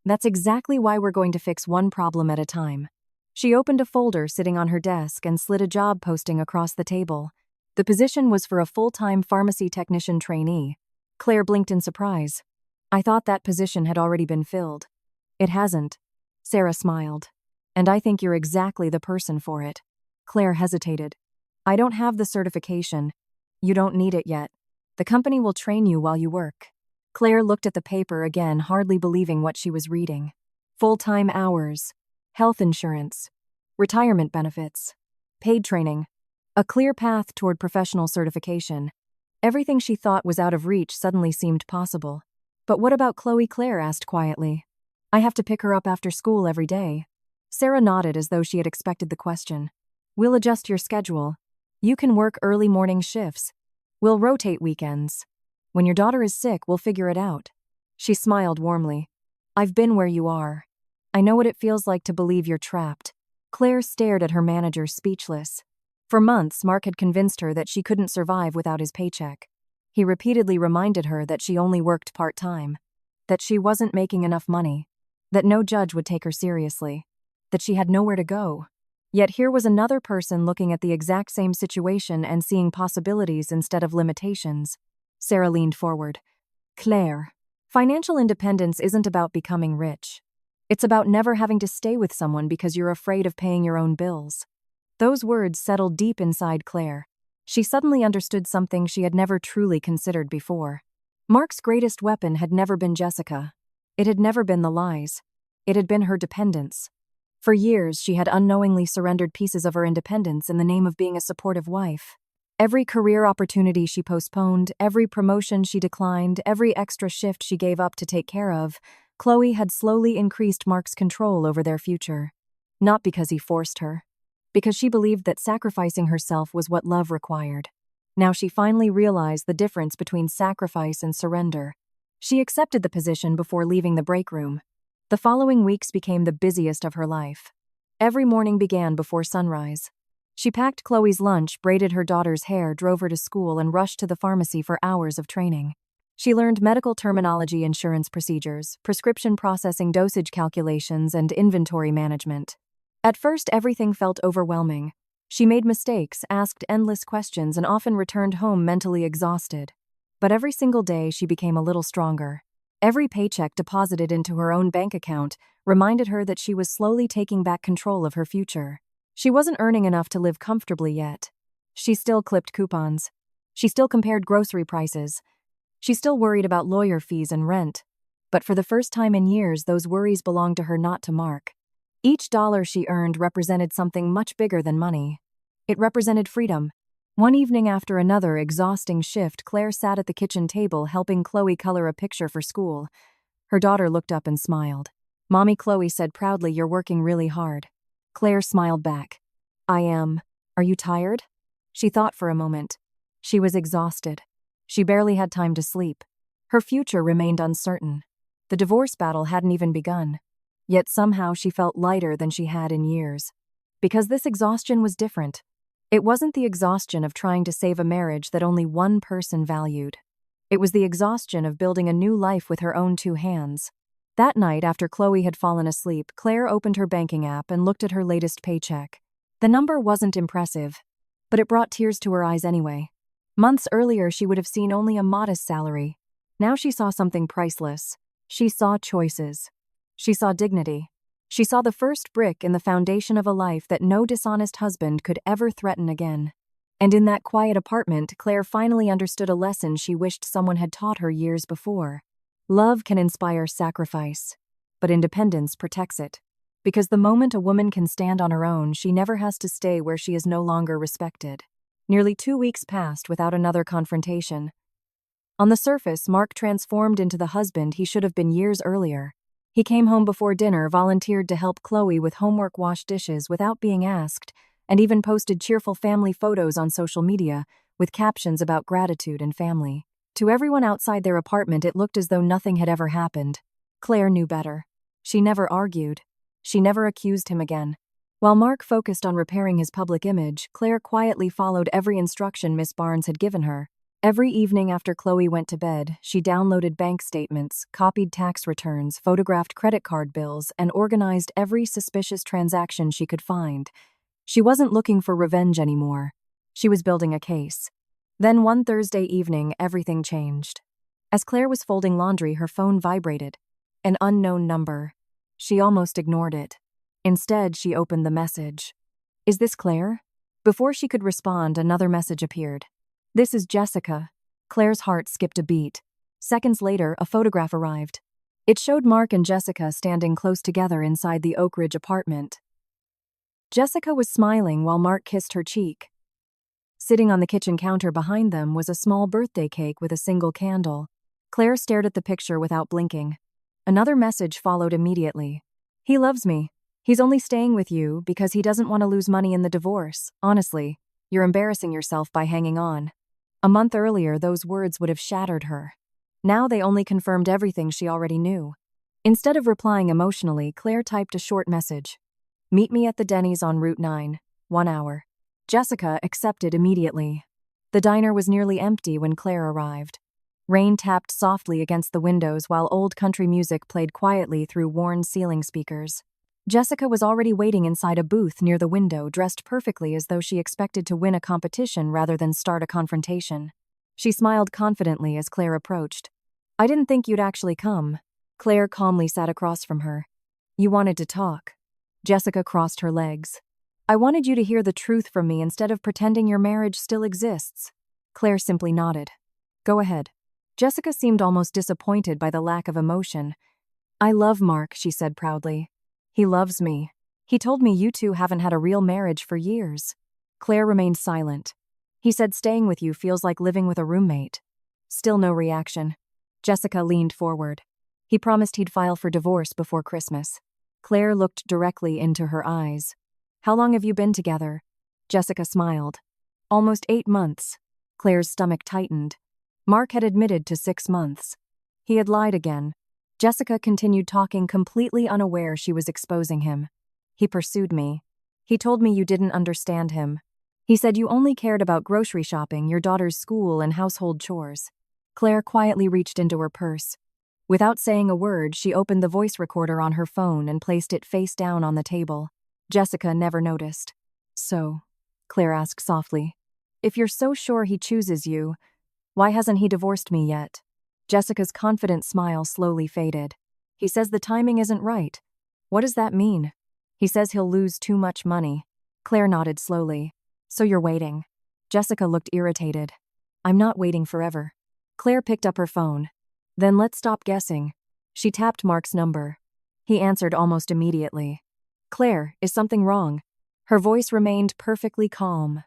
That's exactly why we're going to fix one problem at a time. She opened a folder sitting on her desk and slid a job posting across the table. The position was for a full-time pharmacy technician trainee. Claire blinked in surprise. I thought that position had already been filled. It hasn't. Sarah smiled. And I think you're exactly the person for it. Claire hesitated. I don't have the certification. You don't need it yet. The company will train you while you work. Claire looked at the paper again, hardly believing what she was reading. Full-time hours, health insurance, retirement benefits, paid training, a clear path toward professional certification. Everything she thought was out of reach suddenly seemed possible. But what about Chloe? Claire asked quietly. I have to pick her up after school every day. Sarah nodded as though she had expected the question. We'll adjust your schedule. You can work early morning shifts. We'll rotate weekends. When your daughter is sick, we'll figure it out. She smiled warmly. I've been where you are. I know what it feels like to believe you're trapped. Claire stared at her manager, speechless. For months, Mark had convinced her that she couldn't survive without his paycheck. He repeatedly reminded her that she only worked part-time, that she wasn't making enough money, that no judge would take her seriously, that she had nowhere to go. Yet here was another person looking at the exact same situation and seeing possibilities instead of limitations. Sarah leaned forward. Claire, financial independence isn't about becoming rich. It's about never having to stay with someone because you're afraid of paying your own bills. Those words settled deep inside Claire. She suddenly understood something she had never truly considered before. Mark's greatest weapon had never been Jessica. It had never been the lies. It had been her dependence. For years, she had unknowingly surrendered pieces of her independence in the name of being a supportive wife. Every career opportunity she postponed, every promotion she declined, every extra shift she gave up to take care of, Chloe had slowly increased Mark's control over their future. Not because he forced her. Because she believed that sacrificing herself was what love required. Now she finally realized the difference between sacrifice and surrender. She accepted the position before leaving the break room. The following weeks became the busiest of her life. Every morning began before sunrise. She packed Chloe's lunch, braided her daughter's hair, drove her to school, and rushed to the pharmacy for hours of training. She learned medical terminology, insurance procedures, prescription processing, dosage calculations, and inventory management. At first, everything felt overwhelming. She made mistakes, asked endless questions, and often returned home mentally exhausted. But every single day, she became a little stronger. Every paycheck deposited into her own bank account reminded her that she was slowly taking back control of her future. She wasn't earning enough to live comfortably yet. She still clipped coupons. She still compared grocery prices. She still worried about lawyer fees and rent. But for the first time in years, those worries belonged to her, not to Mark. Each dollar she earned represented something much bigger than money. It represented freedom. One evening after another exhausting shift, Claire sat at the kitchen table helping Chloe color a picture for school. Her daughter looked up and smiled. Mommy, Chloe said proudly, you're working really hard. Claire smiled back. I am. Are you tired? She thought for a moment. She was exhausted. She barely had time to sleep. Her future remained uncertain. The divorce battle hadn't even begun. Yet somehow she felt lighter than she had in years. Because this exhaustion was different. It wasn't the exhaustion of trying to save a marriage that only one person valued. It was the exhaustion of building a new life with her own 2 hands. That night, after Chloe had fallen asleep, Claire opened her banking app and looked at her latest paycheck. The number wasn't impressive, but it brought tears to her eyes anyway. Months earlier, she would have seen only a modest salary. Now she saw something priceless. She saw choices. She saw dignity. She saw the first brick in the foundation of a life that no dishonest husband could ever threaten again. And in that quiet apartment, Claire finally understood a lesson she wished someone had taught her years before. Love can inspire sacrifice, but independence protects it. Because the moment a woman can stand on her own, she never has to stay where she is no longer respected. Nearly 2 weeks passed without another confrontation. On the surface, Mark transformed into the husband he should have been years earlier. He came home before dinner, volunteered to help Chloe with homework, wash dishes without being asked, and even posted cheerful family photos on social media with captions about gratitude and family. To everyone outside their apartment, it looked as though nothing had ever happened. Claire knew better. She never argued. She never accused him again. While Mark focused on repairing his public image, Claire quietly followed every instruction Miss Barnes had given her. Every evening after Chloe went to bed, she downloaded bank statements, copied tax returns, photographed credit card bills, and organized every suspicious transaction she could find. She wasn't looking for revenge anymore. She was building a case. Then one Thursday evening, everything changed. As Claire was folding laundry, her phone vibrated. An unknown number. She almost ignored it. Instead, she opened the message. "Is this Claire?" Before she could respond, another message appeared. "This is Jessica." Claire's heart skipped a beat. Seconds later, a photograph arrived. It showed Mark and Jessica standing close together inside the Oak Ridge apartment. Jessica was smiling while Mark kissed her cheek. Sitting on the kitchen counter behind them was a small birthday cake with a single candle. Claire stared at the picture without blinking. Another message followed immediately. "He loves me. He's only staying with you because he doesn't want to lose money in the divorce. Honestly, you're embarrassing yourself by hanging on." A month earlier, those words would have shattered her. Now they only confirmed everything she already knew. Instead of replying emotionally, Claire typed a short message. "Meet me at the Denny's on Route 9, 1 hour. Jessica accepted immediately. The diner was nearly empty when Claire arrived. Rain tapped softly against the windows while old country music played quietly through worn ceiling speakers. Jessica was already waiting inside a booth near the window, dressed perfectly as though she expected to win a competition rather than start a confrontation. She smiled confidently as Claire approached. "I didn't think you'd actually come." Claire calmly sat across from her. "You wanted to talk." Jessica crossed her legs. "I wanted you to hear the truth from me instead of pretending your marriage still exists." Claire simply nodded. "Go ahead." Jessica seemed almost disappointed by the lack of emotion. "I love Mark," she said proudly. "He loves me. He told me you two haven't had a real marriage for years." Claire remained silent. "He said staying with you feels like living with a roommate." Still no reaction. Jessica leaned forward. "He promised he'd file for divorce before Christmas." Claire looked directly into her eyes. "How long have you been together?" Jessica smiled. "Almost 8 months." Claire's stomach tightened. Mark had admitted to 6 months. He had lied again. Jessica continued talking, completely unaware she was exposing him. "He pursued me. He told me you didn't understand him. He said you only cared about grocery shopping, your daughter's school, and household chores." Claire quietly reached into her purse. Without saying a word, she opened the voice recorder on her phone and placed it face down on the table. Jessica never noticed. "So," Claire asked softly, "if you're so sure he chooses you, why hasn't he divorced me yet?" Jessica's confident smile slowly faded. "He says the timing isn't right." "What does that mean?" "He says he'll lose too much money." Claire nodded slowly. "So you're waiting." Jessica looked irritated. "I'm not waiting forever." Claire picked up her phone. "Then let's stop guessing." She tapped Mark's number. He answered almost immediately. "Claire, is something wrong?" Her voice remained perfectly calm.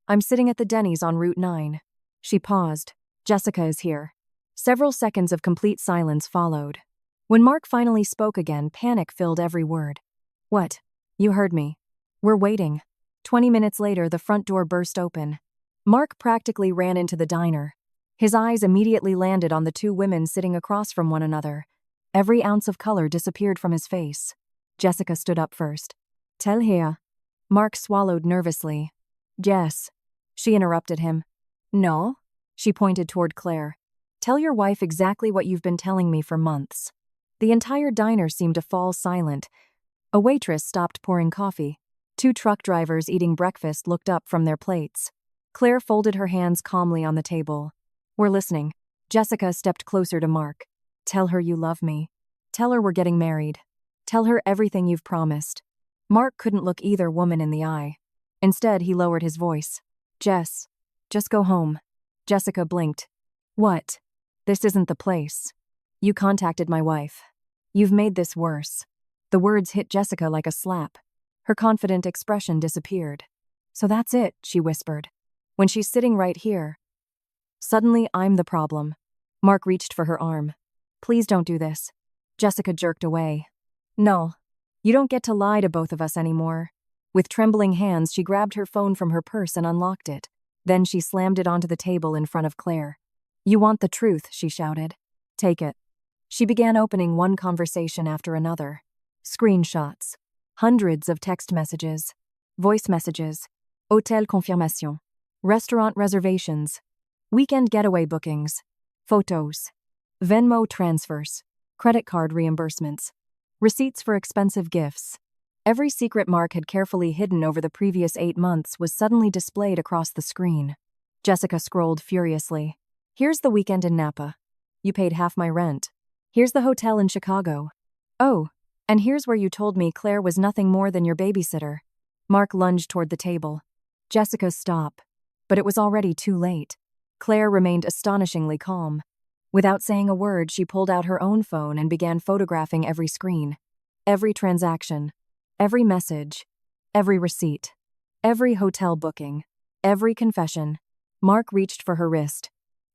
"I'm sitting at the Denny's on Route 9. She paused. "Jessica is here." Several seconds of complete silence followed. When Mark finally spoke again, panic filled every word. "What? You heard me. We're waiting." 20 minutes later, the front door burst open. Mark practically ran into the diner. His eyes immediately landed on the 2 women sitting across from one another. Every ounce of color disappeared from his face. Jessica stood up first. "Tell her." Mark swallowed nervously. "Jess." She interrupted him. "No?" She pointed toward Claire. "Tell your wife exactly what you've been telling me for months." The entire diner seemed to fall silent. A waitress stopped pouring coffee. 2 truck drivers eating breakfast looked up from their plates. Claire folded her hands calmly on the table. "We're listening." Jessica stepped closer to Mark. "Tell her you love me. Tell her we're getting married. Tell her everything you've promised. Mark couldn't look either woman in the eye. Instead, he lowered his voice. Jess, just go home. Jessica blinked. What? This isn't the place. You contacted my wife. You've made this worse. The words hit Jessica like a slap. Her confident expression disappeared. So that's it, she whispered. When she's sitting right here. Suddenly, I'm the problem. Mark reached for her arm. Please don't do this. Jessica jerked away. No. You don't get to lie to both of us anymore. With trembling hands, she grabbed her phone from her purse and unlocked it. Then she slammed it onto the table in front of Claire. You want the truth, she shouted. Take it. She began opening one conversation after another. Screenshots. Hundreds of text messages. Voice messages. Hôtel confirmation. Restaurant reservations. Weekend getaway bookings. Photos. Venmo transfers. Credit card reimbursements. Receipts for expensive gifts. Every secret Mark had carefully hidden over the previous 8 months was suddenly displayed across the screen. Jessica scrolled furiously. Here's the weekend in Napa. You paid half my rent. Here's the hotel in Chicago. Oh, and here's where you told me Claire was nothing more than your babysitter. Mark lunged toward the table. Jessica, stop. But it was already too late. Claire remained astonishingly calm. Without saying a word, she pulled out her own phone and began photographing every screen. Every transaction. Every message. Every receipt. Every hotel booking. Every confession. Mark reached for her wrist.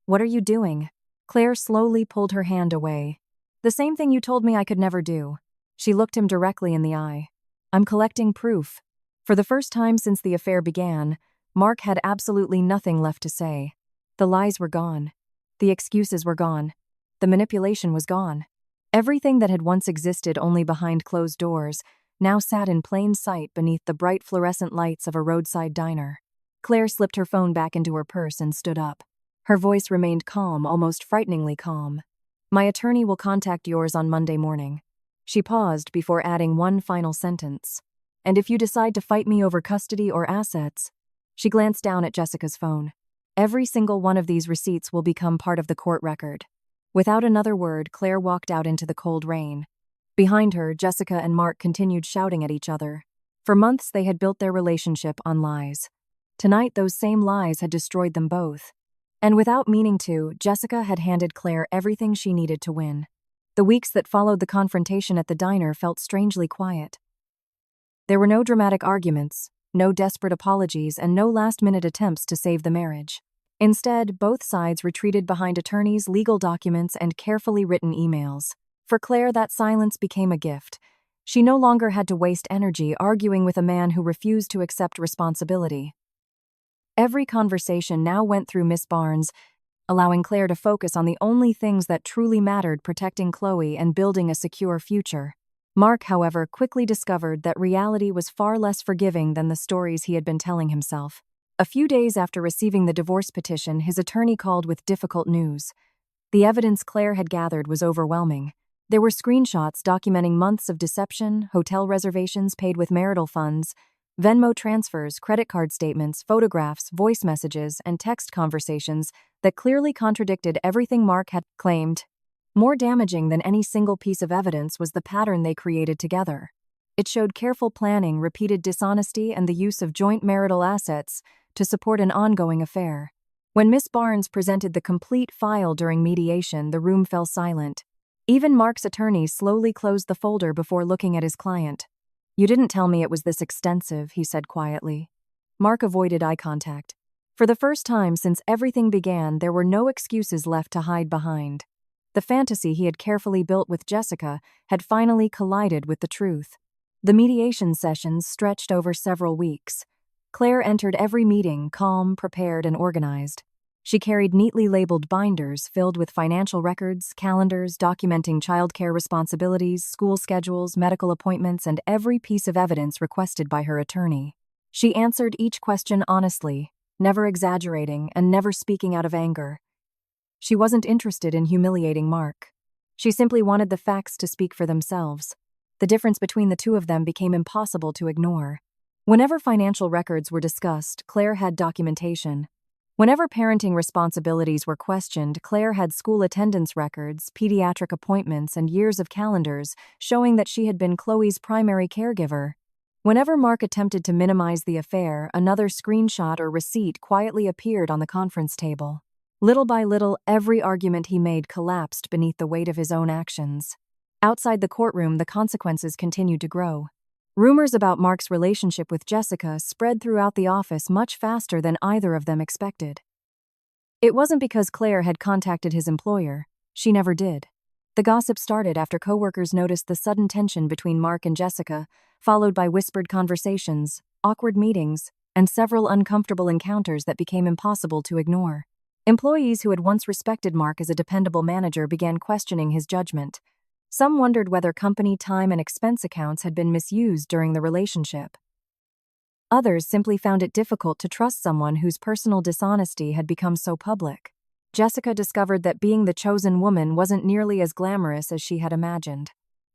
What are you doing? Claire slowly pulled her hand away. The same thing you told me I could never do. She looked him directly in the eye. I'm collecting proof. For the first time since the affair began, Mark had absolutely nothing left to say. The lies were gone. The excuses were gone. The manipulation was gone. Everything that had once existed only behind closed doors now sat in plain sight beneath the bright fluorescent lights of a roadside diner. Claire slipped her phone back into her purse and stood up. Her voice remained calm, almost frighteningly calm. My attorney will contact yours on Monday morning. She paused before adding one final sentence. And if you decide to fight me over custody or assets. She glanced down at Jessica's phone. Every single one of these receipts will become part of the court record. Without another word, Claire walked out into the cold rain. Behind her, Jessica and Mark continued shouting at each other. For months, they had built their relationship on lies. Tonight, those same lies had destroyed them both. And without meaning to, Jessica had handed Claire everything she needed to win. The weeks that followed the confrontation at the diner felt strangely quiet. There were no dramatic arguments, no desperate apologies, and no last-minute attempts to save the marriage. Instead, both sides retreated behind attorneys, legal documents, and carefully written emails. For Claire, that silence became a gift. She no longer had to waste energy arguing with a man who refused to accept responsibility. Every conversation now went through Miss Barnes, allowing Claire to focus on the only things that truly mattered: protecting Chloe and building a secure future. Mark, however, quickly discovered that reality was far less forgiving than the stories he had been telling himself. A few days after receiving the divorce petition, his attorney called with difficult news. The evidence Claire had gathered was overwhelming. There were screenshots documenting months of deception, hotel reservations paid with marital funds, Venmo transfers, credit card statements, photographs, voice messages, and text conversations that clearly contradicted everything Mark had claimed. More damaging than any single piece of evidence was the pattern they created together. It showed careful planning, repeated dishonesty, and the use of joint marital assets to support an ongoing affair. When Miss Barnes presented the complete file during mediation, the room fell silent. Even Mark's attorney slowly closed the folder before looking at his client. You didn't tell me it was this extensive, he said quietly. Mark avoided eye contact. For the first time since everything began, there were no excuses left to hide behind. The fantasy he had carefully built with Jessica had finally collided with the truth. The mediation sessions stretched over several weeks. Claire entered every meeting, calm, prepared, and organized. She carried neatly labeled binders filled with financial records, calendars documenting childcare responsibilities, school schedules, medical appointments, and every piece of evidence requested by her attorney. She answered each question honestly, never exaggerating and never speaking out of anger. She wasn't interested in humiliating Mark. She simply wanted the facts to speak for themselves. The difference between the two of them became impossible to ignore. Whenever financial records were discussed, Claire had documentation. Whenever parenting responsibilities were questioned, Claire had school attendance records, pediatric appointments, and years of calendars, showing that she had been Chloe's primary caregiver. Whenever Mark attempted to minimize the affair, another screenshot or receipt quietly appeared on the conference table. Little by little, every argument he made collapsed beneath the weight of his own actions. Outside the courtroom, the consequences continued to grow. Rumors about Mark's relationship with Jessica spread throughout the office much faster than either of them expected. It wasn't because Claire had contacted his employer. She never did. The gossip started after coworkers noticed the sudden tension between Mark and Jessica, followed by whispered conversations, awkward meetings, and several uncomfortable encounters that became impossible to ignore. Employees who had once respected Mark as a dependable manager began questioning his judgment. Some wondered whether company time and expense accounts had been misused during the relationship. Others simply found it difficult to trust someone whose personal dishonesty had become so public. Jessica discovered that being the chosen woman wasn't nearly as glamorous as she had imagined.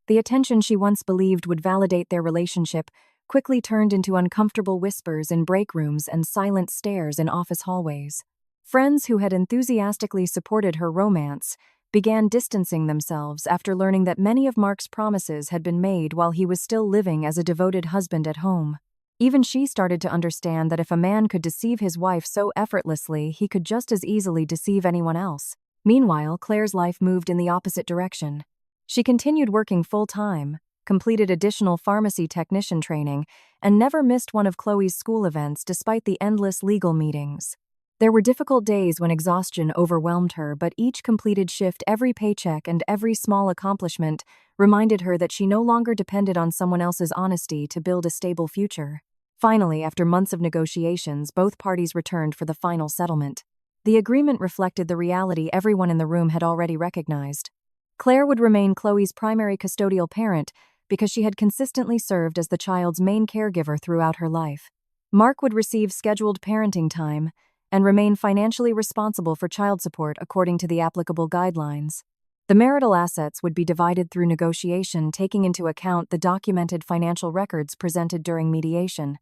The attention she once believed would validate their relationship quickly turned into uncomfortable whispers in break rooms and silent stares in office hallways. Friends who had enthusiastically supported her romance began distancing themselves after learning that many of Mark's promises had been made while he was still living as a devoted husband at home. Even she started to understand that if a man could deceive his wife so effortlessly, he could just as easily deceive anyone else. Meanwhile, Claire's life moved in the opposite direction. She continued working full-time, completed additional pharmacy technician training, and never missed one of Chloe's school events despite the endless legal meetings. There were difficult days when exhaustion overwhelmed her, but each completed shift, every paycheck, and every small accomplishment reminded her that she no longer depended on someone else's honesty to build a stable future. Finally, after months of negotiations, both parties returned for the final settlement. The agreement reflected the reality everyone in the room had already recognized. Claire would remain Chloe's primary custodial parent because she had consistently served as the child's main caregiver throughout her life. Mark would receive scheduled parenting time and remain financially responsible for child support according to the applicable guidelines. The marital assets would be divided through negotiation, taking into account the documented financial records presented during mediation.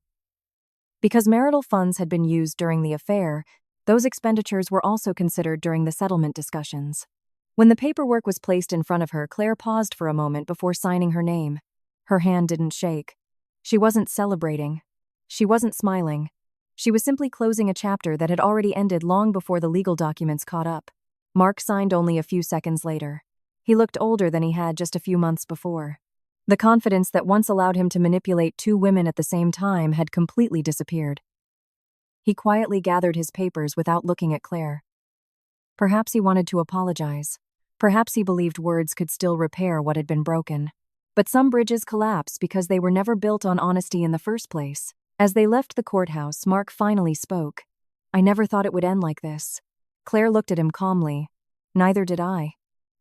Because marital funds had been used during the affair, those expenditures were also considered during the settlement discussions. When the paperwork was placed in front of her, Claire paused for a moment before signing her name. Her hand didn't shake. She wasn't celebrating. She wasn't smiling. She was simply closing a chapter that had already ended long before the legal documents caught up. Mark signed only a few seconds later. He looked older than he had just a few months before. The confidence that once allowed him to manipulate two women at the same time had completely disappeared. He quietly gathered his papers without looking at Claire. Perhaps he wanted to apologize. Perhaps he believed words could still repair what had been broken. But some bridges collapse because they were never built on honesty in the first place. As they left the courthouse, Mark finally spoke. "I never thought it would end like this." Claire looked at him calmly. "Neither did I."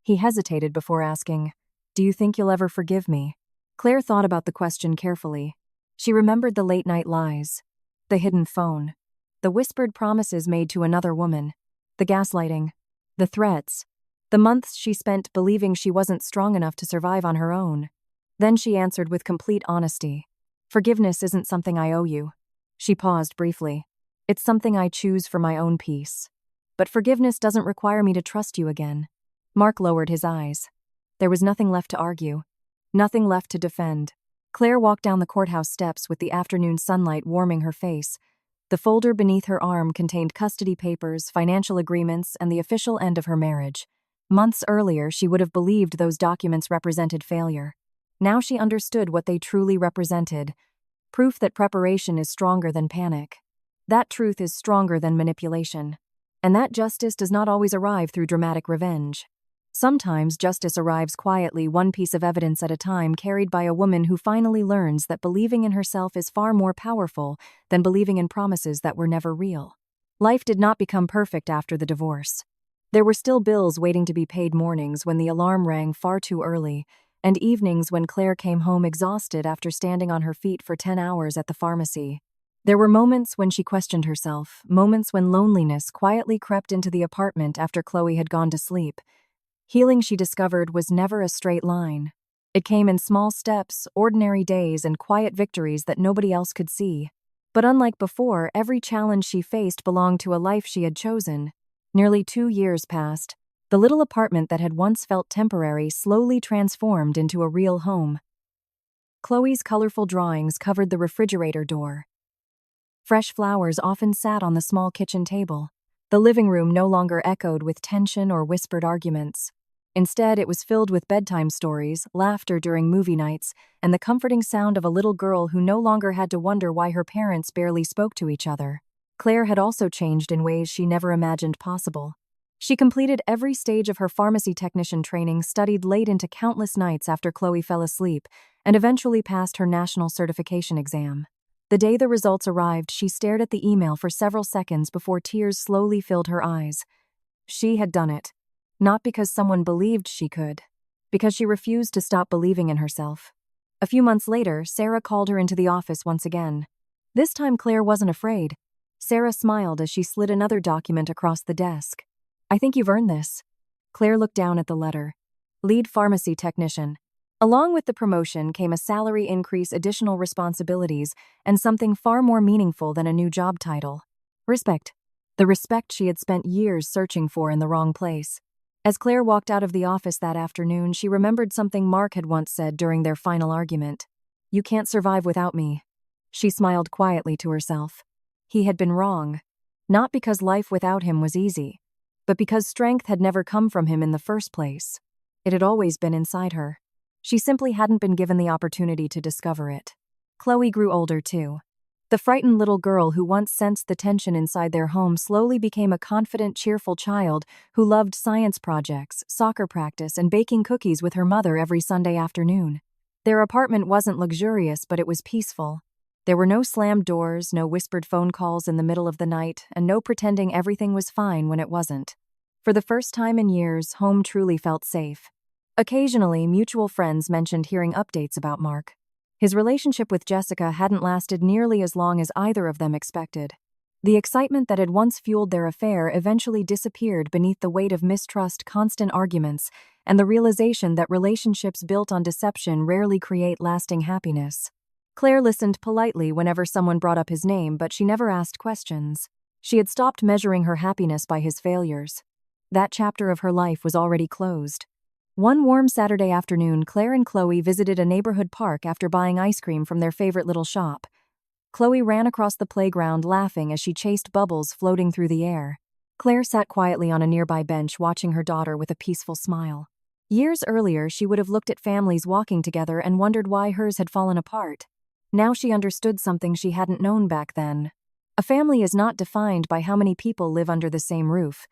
He hesitated before asking, "Do you think you'll ever forgive me?" Claire thought about the question carefully. She remembered the late-night lies, the hidden phone, the whispered promises made to another woman, the gaslighting, the threats, the months she spent believing she wasn't strong enough to survive on her own. Then she answered with complete honesty, "Forgiveness isn't something I owe you." She paused briefly. "It's something I choose for my own peace. But forgiveness doesn't require me to trust you again." Mark lowered his eyes. There was nothing left to argue. Nothing left to defend. Claire walked down the courthouse steps with the afternoon sunlight warming her face. The folder beneath her arm contained custody papers, financial agreements, and the official end of her marriage. Months earlier, she would have believed those documents represented failure. Now she understood what they truly represented. Proof that preparation is stronger than panic. That truth is stronger than manipulation. And that justice does not always arrive through dramatic revenge. Sometimes justice arrives quietly, one piece of evidence at a time, carried by a woman who finally learns that believing in herself is far more powerful than believing in promises that were never real. Life did not become perfect after the divorce. There were still bills waiting to be paid, mornings when the alarm rang far too early, and evenings when Claire came home exhausted after standing on her feet for 10 hours at the pharmacy. There were moments when she questioned herself, moments when loneliness quietly crept into the apartment after Chloe had gone to sleep. Healing, she discovered, was never a straight line. It came in small steps, ordinary days, and quiet victories that nobody else could see. But unlike before, every challenge she faced belonged to a life she had chosen. Nearly 2 years passed. The little apartment that had once felt temporary slowly transformed into a real home. Chloe's colorful drawings covered the refrigerator door. Fresh flowers often sat on the small kitchen table. The living room no longer echoed with tension or whispered arguments. Instead, it was filled with bedtime stories, laughter during movie nights, and the comforting sound of a little girl who no longer had to wonder why her parents barely spoke to each other. Claire had also changed in ways she never imagined possible. She completed every stage of her pharmacy technician training, studied late into countless nights after Chloe fell asleep, and eventually passed her national certification exam. The day the results arrived, she stared at the email for several seconds before tears slowly filled her eyes. She had done it. Not because someone believed she could. Because she refused to stop believing in herself. A few months later, Sarah called her into the office once again. This time Claire wasn't afraid. Sarah smiled as she slid another document across the desk. "I think you've earned this." Claire looked down at the letter. Lead pharmacy technician. Along with the promotion came a salary increase, additional responsibilities, and something far more meaningful than a new job title. Respect. The respect she had spent years searching for in the wrong place. As Claire walked out of the office that afternoon, she remembered something Mark had once said during their final argument. "You can't survive without me." She smiled quietly to herself. He had been wrong. Not because life without him was easy, but because strength had never come from him in the first place. It had always been inside her. She simply hadn't been given the opportunity to discover it. Chloe grew older too. The frightened little girl who once sensed the tension inside their home slowly became a confident, cheerful child who loved science projects, soccer practice, and baking cookies with her mother every Sunday afternoon. Their apartment wasn't luxurious, but it was peaceful. There were no slammed doors, no whispered phone calls in the middle of the night, and no pretending everything was fine when it wasn't. For the first time in years, home truly felt safe. Occasionally, mutual friends mentioned hearing updates about Mark. His relationship with Jessica hadn't lasted nearly as long as either of them expected. The excitement that had once fueled their affair eventually disappeared beneath the weight of mistrust, constant arguments, and the realization that relationships built on deception rarely create lasting happiness. Claire listened politely whenever someone brought up his name, but she never asked questions. She had stopped measuring her happiness by his failures. That chapter of her life was already closed. One warm Saturday afternoon, Claire and Chloe visited a neighborhood park after buying ice cream from their favorite little shop. Chloe ran across the playground laughing as she chased bubbles floating through the air. Claire sat quietly on a nearby bench watching her daughter with a peaceful smile. Years earlier, she would have looked at families walking together and wondered why hers had fallen apart. Now she understood something she hadn't known back then. A family is not defined by how many people live under the same roof.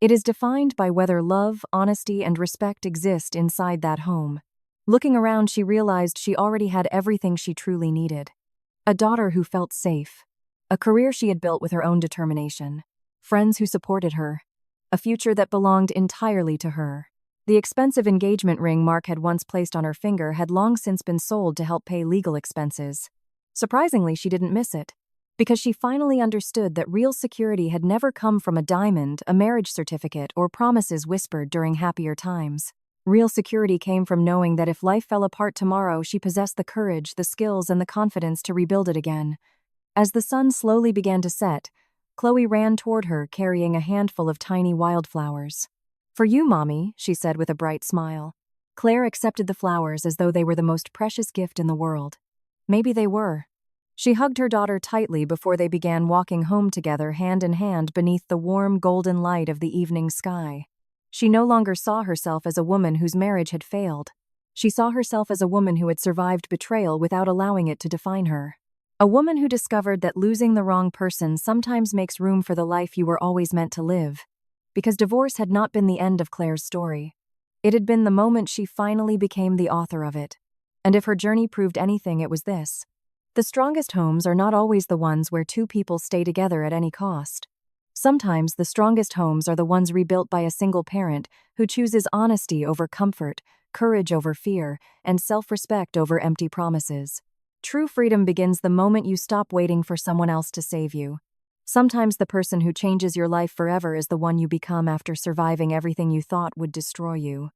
It is defined by whether love, honesty, and respect exist inside that home. Looking around, she realized she already had everything she truly needed. A daughter who felt safe. A career she had built with her own determination. Friends who supported her. A future that belonged entirely to her. The expensive engagement ring Mark had once placed on her finger had long since been sold to help pay legal expenses. Surprisingly, she didn't miss it. Because she finally understood that real security had never come from a diamond, a marriage certificate, or promises whispered during happier times. Real security came from knowing that if life fell apart tomorrow, she possessed the courage, the skills, and the confidence to rebuild it again. As the sun slowly began to set, Chloe ran toward her carrying a handful of tiny wildflowers. "For you, Mommy," she said with a bright smile. Claire accepted the flowers as though they were the most precious gift in the world. Maybe they were. She hugged her daughter tightly before they began walking home together, hand in hand beneath the warm golden light of the evening sky. She no longer saw herself as a woman whose marriage had failed. She saw herself as a woman who had survived betrayal without allowing it to define her. A woman who discovered that losing the wrong person sometimes makes room for the life you were always meant to live. Because divorce had not been the end of Claire's story. It had been the moment she finally became the author of it. And if her journey proved anything, it was this. The strongest homes are not always the ones where two people stay together at any cost. Sometimes the strongest homes are the ones rebuilt by a single parent who chooses honesty over comfort, courage over fear, and self-respect over empty promises. True freedom begins the moment you stop waiting for someone else to save you. Sometimes the person who changes your life forever is the one you become after surviving everything you thought would destroy you.